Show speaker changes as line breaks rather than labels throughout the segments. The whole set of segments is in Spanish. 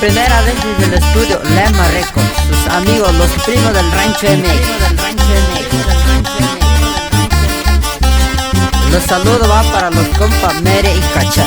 primera vez desde el estudio Lema Records, sus amigos, los primos del Rancho MX. Los saludos va para los compas Mere y Cacha.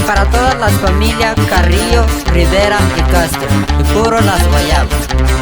Para todas las familias Carrillo, Rivera y Castro, y puro las guayabas.